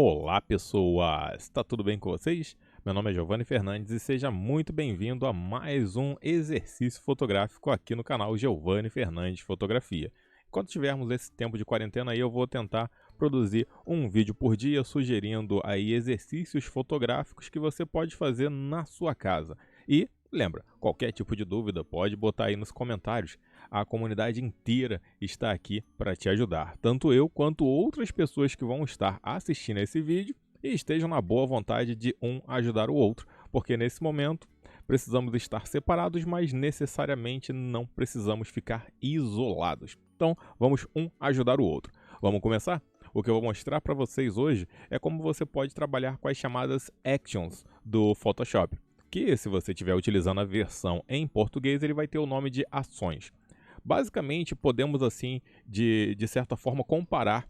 Olá pessoas, tá tudo bem com vocês? Meu nome é Giovanni Fernandes e seja muito bem-vindo a mais um exercício fotográfico aqui no canal Giovanni Fernandes Fotografia. Enquanto tivermos esse tempo de quarentena aí, eu vou tentar produzir um vídeo por dia sugerindo aí exercícios fotográficos que você pode fazer na sua casa. E lembra, qualquer tipo de dúvida pode botar aí nos comentários. A comunidade inteira está aqui para te ajudar, tanto eu quanto outras pessoas que vão estar assistindo esse vídeo e estejam na boa vontade de um ajudar o outro, porque nesse momento precisamos estar separados, mas necessariamente não precisamos ficar isolados. Então, vamos um ajudar o outro. Vamos começar? O que eu vou mostrar para vocês hoje é como você pode trabalhar com as chamadas Actions do Photoshop, que se você estiver utilizando a versão em português, ele vai ter o nome de ações. Basicamente, podemos assim, de certa forma, comparar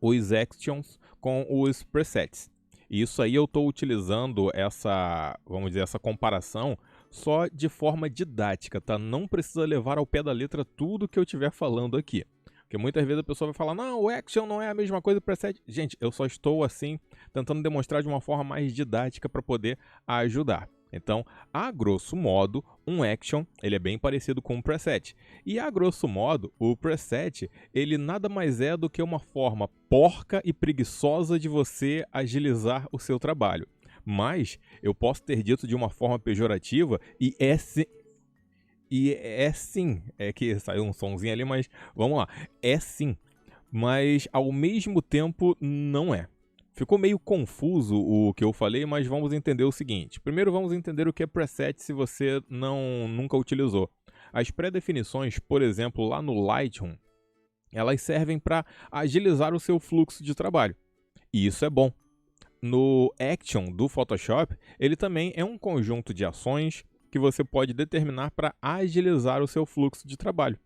os Actions com os presets. E isso aí eu estou utilizando essa, vamos dizer, essa comparação só de forma didática, tá? Não precisa levar ao pé da letra tudo que eu estiver falando aqui. Porque muitas vezes a pessoa vai falar, não, o Action não é a mesma coisa do preset. Gente, eu só estou assim, tentando demonstrar de uma forma mais didática para poder ajudar. Então, a grosso modo, um Action ele é bem parecido com um preset. E a grosso modo, o preset ele nada mais é do que uma forma porca e preguiçosa de você agilizar o seu trabalho. Mas eu posso ter dito de uma forma pejorativa e é sim, é que saiu um sonzinho ali, mas vamos lá, é sim, mas ao mesmo tempo não é. Ficou meio confuso o que eu falei, mas vamos entender o seguinte. Primeiro vamos entender o que é preset se você nunca utilizou. As pré-definições, por exemplo, lá no Lightroom, elas servem para agilizar o seu fluxo de trabalho. E isso é bom. No Action do Photoshop, ele também é um conjunto de ações que você pode determinar para agilizar o seu fluxo de trabalho.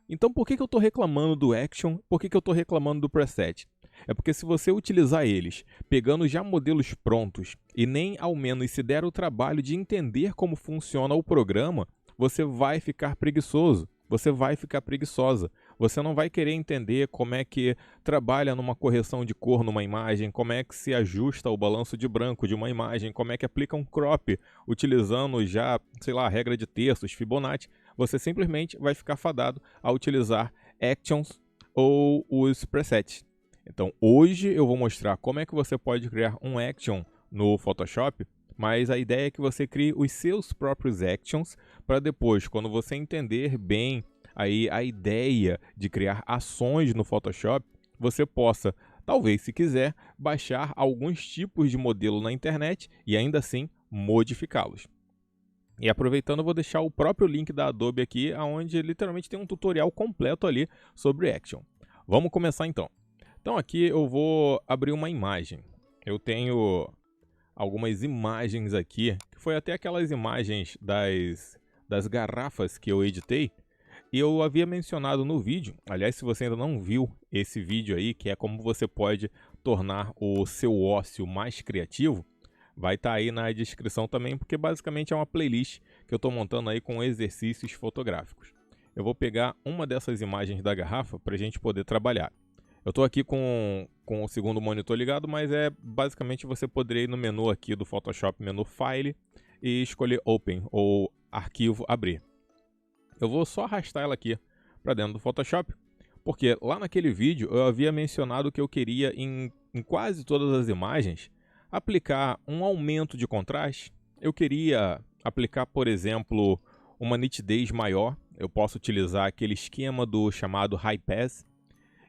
Então por que eu estou reclamando do Action? Por que eu estou reclamando do preset? É porque se você utilizar eles pegando já modelos prontos e nem ao menos se der o trabalho de entender como funciona o programa, você vai ficar preguiçoso, você vai ficar preguiçosa. Você não vai querer entender como é que trabalha numa correção de cor numa imagem, como é que se ajusta o balanço de branco de uma imagem, como é que aplica um crop utilizando já, sei lá, a regra de terços, Fibonacci. Você simplesmente vai ficar fadado a utilizar Actions ou os presets. Então hoje eu vou mostrar como é que você pode criar um Action no Photoshop, mas a ideia é que você crie os seus próprios Actions para depois, quando você entender bem aí a ideia de criar ações no Photoshop, você possa, talvez se quiser, baixar alguns tipos de modelo na internet e ainda assim modificá-los. E aproveitando, eu vou deixar o próprio link da Adobe aqui, onde literalmente tem um tutorial completo ali sobre Action. Vamos começar então. Então aqui eu vou abrir uma imagem. Eu tenho algumas imagens aqui, que foi até aquelas imagens das garrafas que eu editei. E eu havia mencionado no vídeo, aliás, se você ainda não viu esse vídeo aí, que é como você pode tornar o seu ócio mais criativo, vai estar aí na descrição também, porque basicamente é uma playlist que eu estou montando aí com exercícios fotográficos. Eu vou pegar uma dessas imagens da garrafa para a gente poder trabalhar. Eu estou aqui com o segundo monitor ligado, mas basicamente você poderia ir no menu aqui do Photoshop, menu File, e escolher Open, ou Arquivo Abrir. Eu vou só arrastar ela aqui para dentro do Photoshop, porque lá naquele vídeo eu havia mencionado que eu queria em quase todas as imagens aplicar um aumento de contraste. Eu queria aplicar, por exemplo, uma nitidez maior. Eu posso utilizar aquele esquema do chamado High Pass.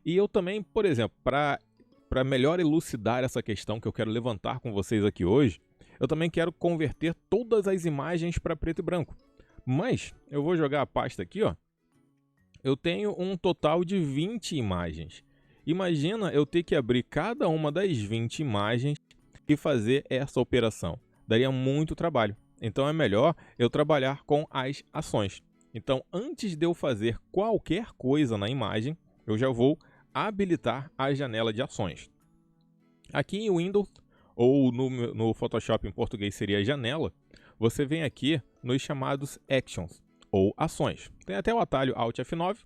E eu também, por exemplo, para melhor elucidar essa questão que eu quero levantar com vocês aqui hoje, eu também quero converter todas as imagens para preto e branco. Mas eu vou jogar a pasta aqui, ó. Eu tenho um total de 20 imagens. Imagina eu ter que abrir cada uma das 20 imagens e fazer essa operação. Daria muito trabalho. Então é melhor eu trabalhar com as ações. Então antes de eu fazer qualquer coisa na imagem, eu já vou habilitar a janela de ações. Aqui em Windows, ou no Photoshop em português seria janela, você vem aqui nos chamados Actions, ou ações. Tem até o atalho Alt F9,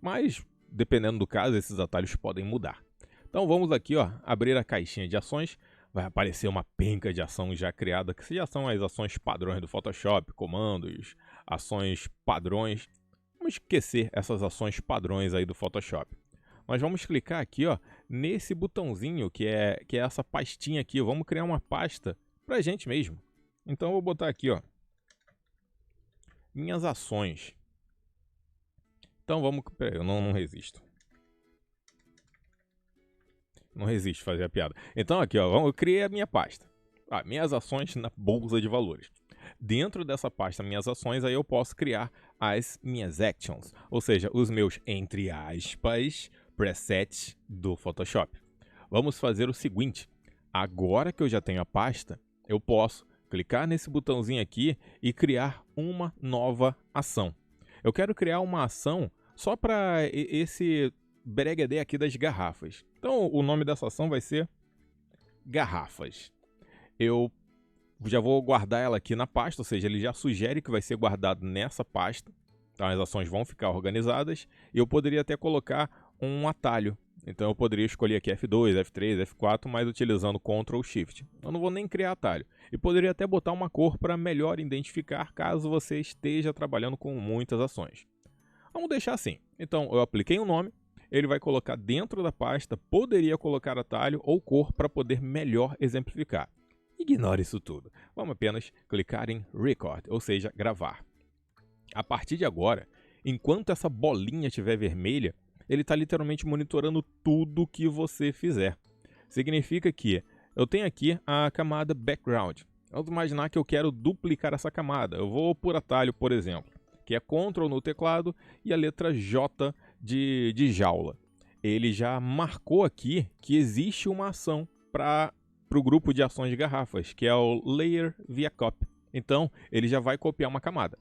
mas dependendo do caso, esses atalhos podem mudar. Então vamos aqui, ó, abrir a caixinha de ações. Vai aparecer uma penca de ação já criada, que já são as ações padrões do Photoshop, comandos, ações padrões. Vamos esquecer essas ações padrões aí do Photoshop. Nós vamos clicar aqui, ó, nesse botãozinho que é essa pastinha aqui. Vamos criar uma pasta pra gente mesmo. Então eu vou botar aqui, ó, minhas ações. Então vamos, peraí, eu não resisto. Não resisto a fazer a piada. Então aqui, ó, eu criei a minha pasta. Minhas ações na bolsa de valores. Dentro dessa pasta minhas ações, aí eu posso criar as minhas actions, ou seja, os meus, entre aspas, presets do Photoshop. Vamos fazer o seguinte, agora que eu já tenho a pasta, eu posso clicar nesse botãozinho aqui e criar uma nova ação. Eu quero criar uma ação só para esse breguedê aqui das garrafas. Então o nome dessa ação vai ser garrafas. Eu já vou guardar ela aqui na pasta, ou seja, ele já sugere que vai ser guardado nessa pasta. Então as ações vão ficar organizadas e eu poderia até colocar um atalho. Então eu poderia escolher aqui F2, F3, F4, mas utilizando Ctrl Shift. Eu não vou nem criar atalho. E poderia até botar uma cor para melhor identificar caso você esteja trabalhando com muitas ações. Vamos deixar assim. Então eu apliquei um nome, ele vai colocar dentro da pasta, poderia colocar atalho ou cor para poder melhor exemplificar. Ignore isso tudo. Vamos apenas clicar em Record, ou seja, gravar. A partir de agora, enquanto essa bolinha estiver vermelha, ele está literalmente monitorando tudo que você fizer. Significa que eu tenho aqui a camada Background. Vamos imaginar que eu quero duplicar essa camada. Eu vou por atalho, por exemplo, que é Ctrl no teclado e a letra J de jaula. Ele já marcou aqui que existe uma ação para o grupo de ações de garrafas, que é o Layer via Copy. Então, ele já vai copiar uma camada.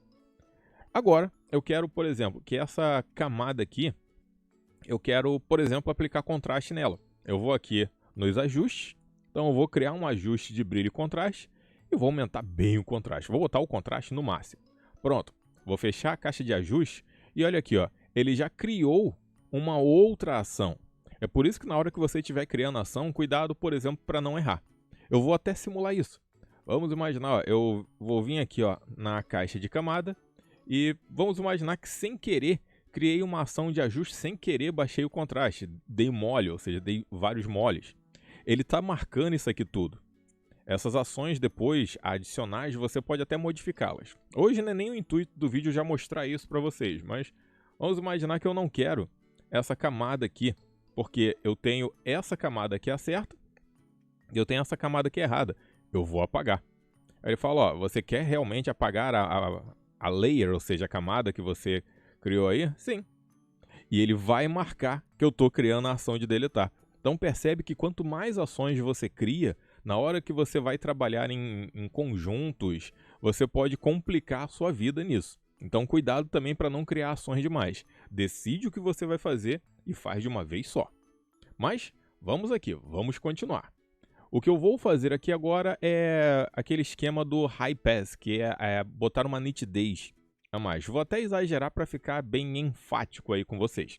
Agora, eu quero, por exemplo, que essa camada aqui, eu quero, por exemplo, aplicar contraste nela. Eu vou aqui nos ajustes, então eu vou criar um ajuste de brilho e contraste e vou aumentar bem o contraste. Vou botar o contraste no máximo. Pronto, vou fechar a caixa de ajuste e olha aqui, ó, ele já criou uma outra ação. É por isso que na hora que você estiver criando a ação, cuidado, por exemplo, para não errar. Eu vou até simular isso. Vamos imaginar, ó, eu vou vir aqui, ó, na caixa de camada e vamos imaginar que sem querer criei uma ação de ajuste, sem querer baixei o contraste, dei mole, ou seja, dei vários moles. Ele está marcando isso aqui tudo. Essas ações depois adicionais você pode até modificá-las. Hoje não é nem o intuito do vídeo já mostrar isso para vocês, mas vamos imaginar que eu não quero essa camada aqui, porque eu tenho essa camada que é a certa e eu tenho essa camada que é errada. Eu vou apagar. Aí ele fala, ó, você quer realmente apagar a layer, ou seja, a camada que você criou aí? Sim. E ele vai marcar que eu estou criando a ação de deletar. Então percebe que quanto mais ações você cria, na hora que você vai trabalhar em conjuntos, você pode complicar a sua vida nisso. Então cuidado também para não criar ações demais. Decide o que você vai fazer e faz de uma vez só. Mas vamos aqui, vamos continuar. O que eu vou fazer aqui agora é aquele esquema do High Pass, que é botar uma nitidez a mais. Vou até exagerar para ficar bem enfático aí com vocês.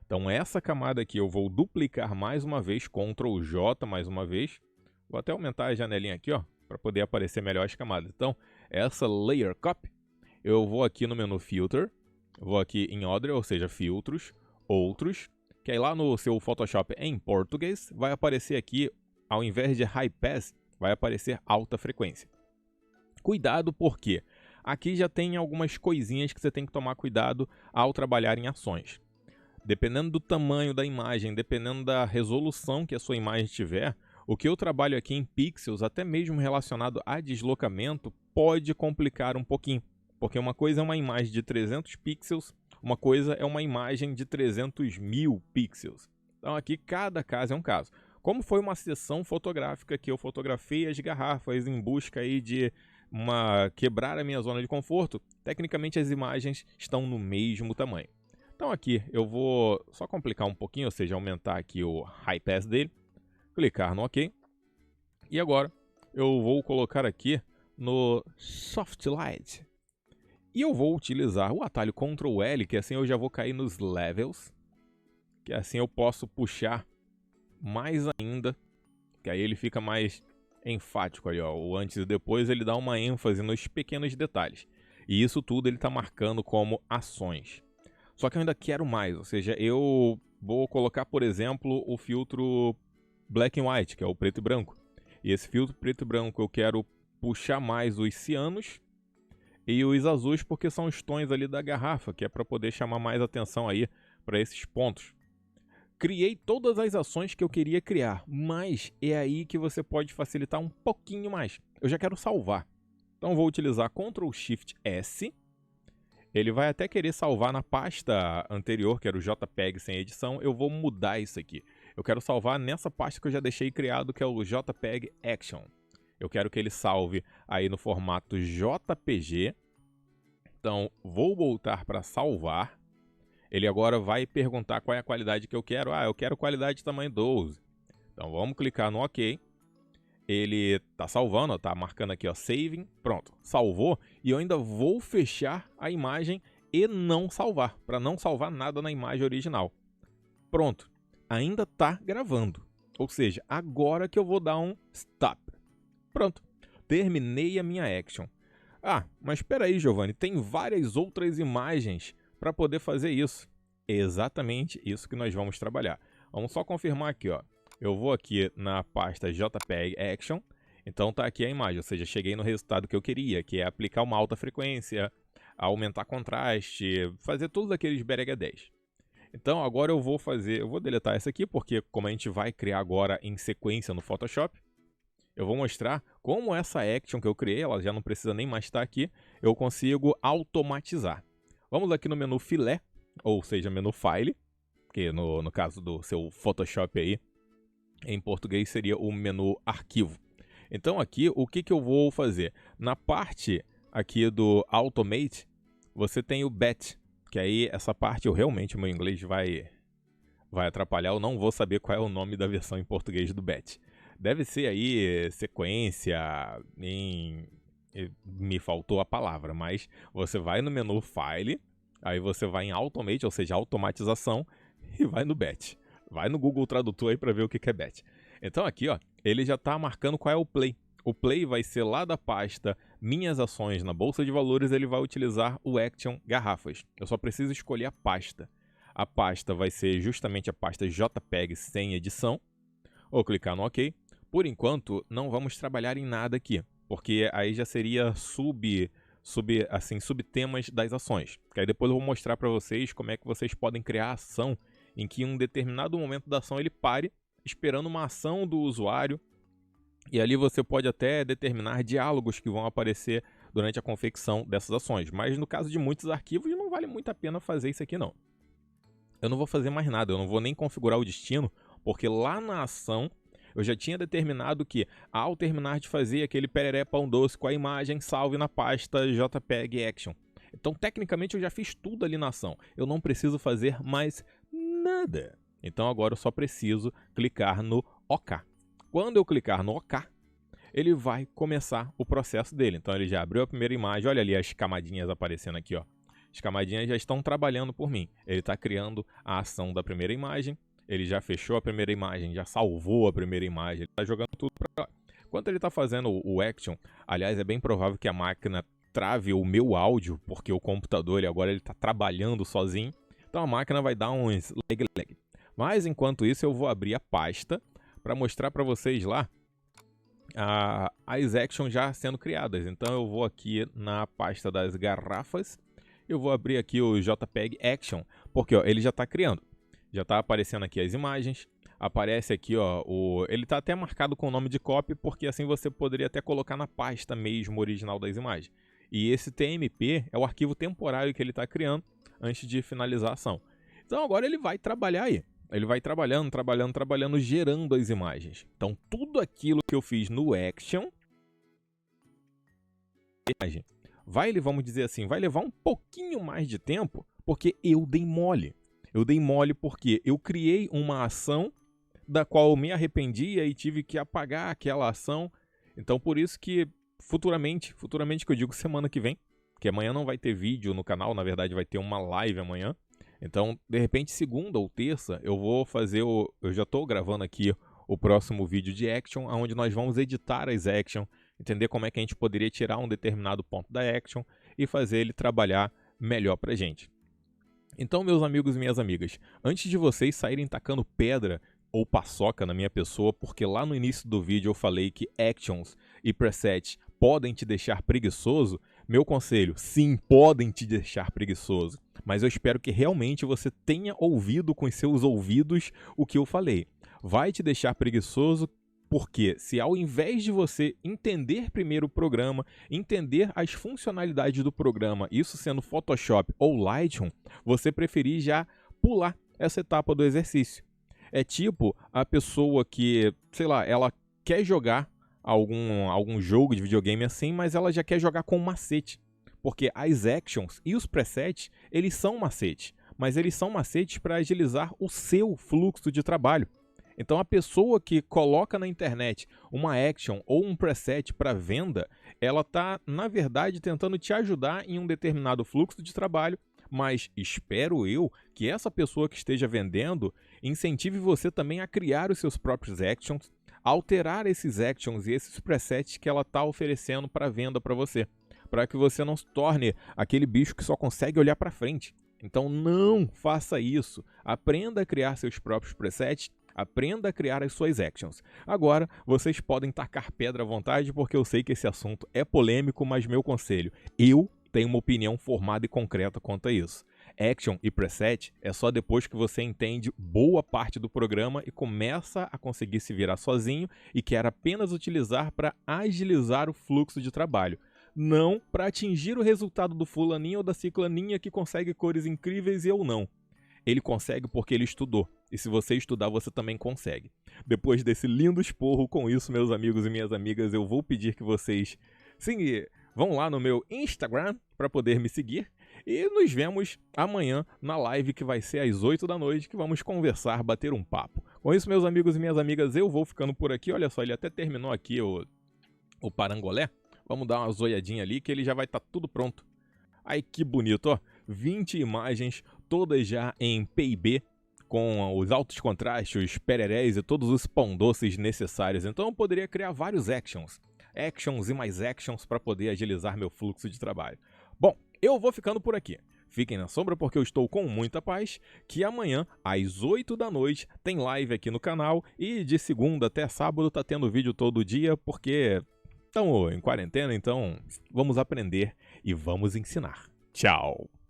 Então essa camada aqui eu vou duplicar mais uma vez, Ctrl J mais uma vez. Vou até aumentar a janelinha aqui, ó, para poder aparecer melhor as camadas. Então essa Layer Copy, eu vou aqui no menu Filter, vou aqui em Other, ou seja, filtros, outros, que aí lá no seu Photoshop em português vai aparecer aqui, ao invés de High Pass, vai aparecer alta frequência. Cuidado porque aqui já tem algumas coisinhas que você tem que tomar cuidado ao trabalhar em ações. Dependendo do tamanho da imagem, dependendo da resolução que a sua imagem tiver, o que eu trabalho aqui em pixels, até mesmo relacionado a deslocamento, pode complicar um pouquinho. Porque uma coisa é uma imagem de 300 pixels, uma coisa é uma imagem de 300.000 pixels. Então aqui cada caso é um caso. Como foi uma sessão fotográfica que eu fotografei as garrafas em busca aí de quebrar a minha zona de conforto, tecnicamente as imagens estão no mesmo tamanho. Então aqui eu vou só complicar um pouquinho, ou seja, aumentar aqui o High Pass dele, clicar no OK. E agora eu vou colocar aqui no Soft Light. E eu vou utilizar o atalho Ctrl L, que assim eu já vou cair nos Levels, que assim eu posso puxar mais ainda, que aí ele fica mais enfático ali, ó. O antes e depois ele dá uma ênfase nos pequenos detalhes. E isso tudo ele está marcando como ações. Só que eu ainda quero mais, ou seja, eu vou colocar, por exemplo, o filtro Black and White, que é o preto e branco. E esse filtro preto e branco eu quero puxar mais os cianos e os azuis, porque são os tons ali da garrafa, que é para poder chamar mais atenção aí para esses pontos. Criei todas as ações que eu queria criar, mas é aí que você pode facilitar um pouquinho mais. Eu já quero salvar. Então vou utilizar Ctrl Shift S. Ele vai até querer salvar na pasta anterior, que era o JPEG sem edição. Eu vou mudar isso aqui. Eu quero salvar nessa pasta que eu já deixei criado, que é o JPEG Action. Eu quero que ele salve aí no formato JPG. Então vou voltar para salvar. Ele agora vai perguntar qual é a qualidade que eu quero. Eu quero qualidade tamanho 12. Então vamos clicar no OK. Ele tá salvando, tá marcando aqui, ó, saving. Pronto, salvou. E eu ainda vou fechar a imagem e não salvar, para não salvar nada na imagem original. Pronto, ainda tá gravando. Ou seja, agora que eu vou dar um stop. Pronto, terminei a minha action. Mas espera aí, Giovanni, tem várias outras imagens para poder fazer isso. É exatamente isso que nós vamos trabalhar. Vamos só confirmar aqui, ó. Eu vou aqui na pasta JPEG Action, então tá aqui a imagem, ou seja, cheguei no resultado que eu queria, que é aplicar uma alta frequência, aumentar contraste, fazer todos aqueles BRH 10. Então agora eu vou deletar essa aqui, porque como a gente vai criar agora em sequência no Photoshop, eu vou mostrar como essa action que eu criei, ela já não precisa nem mais estar aqui, eu consigo automatizar. Vamos aqui no menu Filé, ou seja, menu File, que no caso do seu Photoshop aí, em português seria o menu Arquivo. Então aqui, o que eu vou fazer? Na parte aqui do Automate, você tem o Batch, que aí essa parte o meu inglês vai atrapalhar, eu não vou saber qual é o nome da versão em português do Batch. Deve ser aí sequência, me faltou a palavra, mas você vai no menu File, aí você vai em Automate, ou seja, automatização, e vai no Batch. Vai no Google Tradutor aí para ver o que é Batch. Então aqui, ó, ele já está marcando qual é o Play. O Play vai ser lá da pasta Minhas Ações na Bolsa de Valores, ele vai utilizar o Action Garrafas. Eu só preciso escolher a pasta. A pasta vai ser justamente a pasta JPEG sem edição. Vou clicar no OK. Por enquanto, não vamos trabalhar em nada aqui, porque aí já seria subtemas das ações. Que aí depois eu vou mostrar para vocês como é que vocês podem criar ação em que em um determinado momento da ação ele pare, esperando uma ação do usuário, e ali você pode até determinar diálogos que vão aparecer durante a confecção dessas ações. Mas no caso de muitos arquivos, não vale muito a pena fazer isso aqui não. Eu não vou fazer mais nada, eu não vou nem configurar o destino, porque lá na ação eu já tinha determinado que, ao terminar de fazer aquele pereré pão doce com a imagem, salve na pasta JPEG Action. Então, tecnicamente, eu já fiz tudo ali na ação. Eu não preciso fazer mais nada. Então, agora eu só preciso clicar no OK. Quando eu clicar no OK, ele vai começar o processo dele. Então, ele já abriu a primeira imagem. Olha ali as camadinhas aparecendo aqui, ó. As camadinhas já estão trabalhando por mim. Ele está criando a ação da primeira imagem. Ele já fechou a primeira imagem, já salvou a primeira imagem. Ele está jogando tudo para lá. Enquanto ele está fazendo o Action, aliás, é bem provável que a máquina trave o meu áudio, porque o computador agora está trabalhando sozinho. Então a máquina vai dar uns lag. Mas enquanto isso eu vou abrir a pasta para mostrar para vocês lá as actions já sendo criadas. Então eu vou aqui na pasta das garrafas, eu vou abrir aqui o JPEG Action, porque ó, ele já está criando. Já está aparecendo aqui as imagens, aparece aqui, ó, ele está até marcado com o nome de copy, porque assim você poderia até colocar na pasta mesmo original das imagens. E esse TMP é o arquivo temporário que ele está criando antes de finalizar a ação. Então agora ele vai trabalhar aí. Ele vai trabalhando, gerando as imagens. Então tudo aquilo que eu fiz no Action, vamos dizer assim, vai levar um pouquinho mais de tempo, porque eu dei mole. Eu dei mole porque eu criei uma ação da qual eu me arrependi e tive que apagar aquela ação. Então por isso que futuramente que eu digo semana que vem, que amanhã não vai ter vídeo no canal, na verdade vai ter uma live amanhã. Então, de repente, segunda ou terça, eu vou fazer eu já estou gravando aqui o próximo vídeo de action, onde nós vamos editar as action, entender como é que a gente poderia tirar um determinado ponto da action e fazer ele trabalhar melhor pra gente. Então, meus amigos e minhas amigas, antes de vocês saírem tacando pedra ou paçoca na minha pessoa, porque lá no início do vídeo eu falei que actions e presets podem te deixar preguiçoso, meu conselho, sim, podem te deixar preguiçoso, mas eu espero que realmente você tenha ouvido com os seus ouvidos o que eu falei. Vai te deixar preguiçoso porque se ao invés de você entender primeiro o programa, entender as funcionalidades do programa, isso sendo Photoshop ou Lightroom, você preferir já pular essa etapa do exercício. É tipo a pessoa que, sei lá, ela quer jogar algum jogo de videogame assim, mas ela já quer jogar com macete. Porque as actions e os presets, eles são macete, mas eles são macetes para agilizar o seu fluxo de trabalho. Então a pessoa que coloca na internet uma action ou um preset para venda, ela está, na verdade, tentando te ajudar em um determinado fluxo de trabalho, mas espero eu que essa pessoa que esteja vendendo incentive você também a criar os seus próprios actions, alterar esses actions e esses presets que ela está oferecendo para venda para você, para que você não se torne aquele bicho que só consegue olhar para frente. Então não faça isso. Aprenda a criar seus próprios presets, aprenda a criar as suas actions. Agora, vocês podem tacar pedra à vontade, porque eu sei que esse assunto é polêmico, mas meu conselho, eu tenho uma opinião formada e concreta quanto a isso. Action e preset é só depois que você entende boa parte do programa e começa a conseguir se virar sozinho e quer apenas utilizar para agilizar o fluxo de trabalho. Não para atingir o resultado do fulaninho ou da ciclaninha que consegue cores incríveis e eu não. Ele consegue porque ele estudou. E se você estudar, você também consegue. Depois desse lindo esporro com isso, meus amigos e minhas amigas, eu vou pedir que vocês vão lá no meu Instagram para poder me seguir. E nos vemos amanhã na live que vai ser às 8 da noite, que vamos conversar, bater um papo. Com isso, meus amigos e minhas amigas, eu vou ficando por aqui. Olha só, ele até terminou aqui o parangolé. Vamos dar uma zoiadinha ali que ele já vai estar tudo pronto. Ai, que bonito, ó. 20 imagens, todas já em PIB, com os altos contrastes, os pererés e todos os pão doces necessários. Então eu poderia criar vários actions e mais actions para poder agilizar meu fluxo de trabalho. Bom, eu vou ficando por aqui. Fiquem na sombra porque eu estou com muita paz, que amanhã, às 8 da noite, tem live aqui no canal e de segunda até sábado tá tendo vídeo todo dia porque estamos em quarentena, então vamos aprender e vamos ensinar. Tchau!